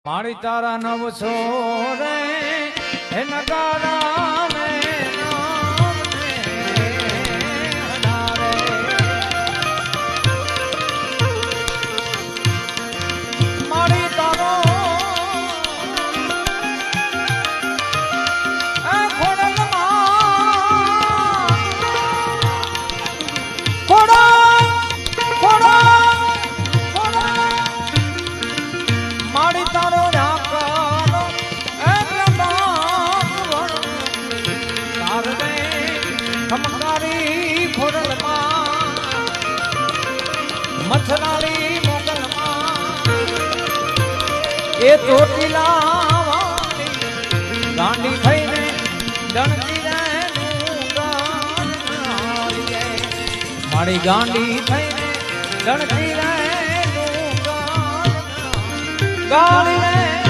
મારી તારા નવ છોરે હે નગારા મે નામ ને હડારે મારી તારો એ ખોડલ માં ખોડલ મારી તારો ઢાકાનો એ બ્રહ્માંડ તારને ખમકારી ખોડલમાં મથરાળી મોગલમાં એ ચોટીલા ગાંડી થઈને ડણકી મારી ગાંડી થઈને ડણકી ગાડી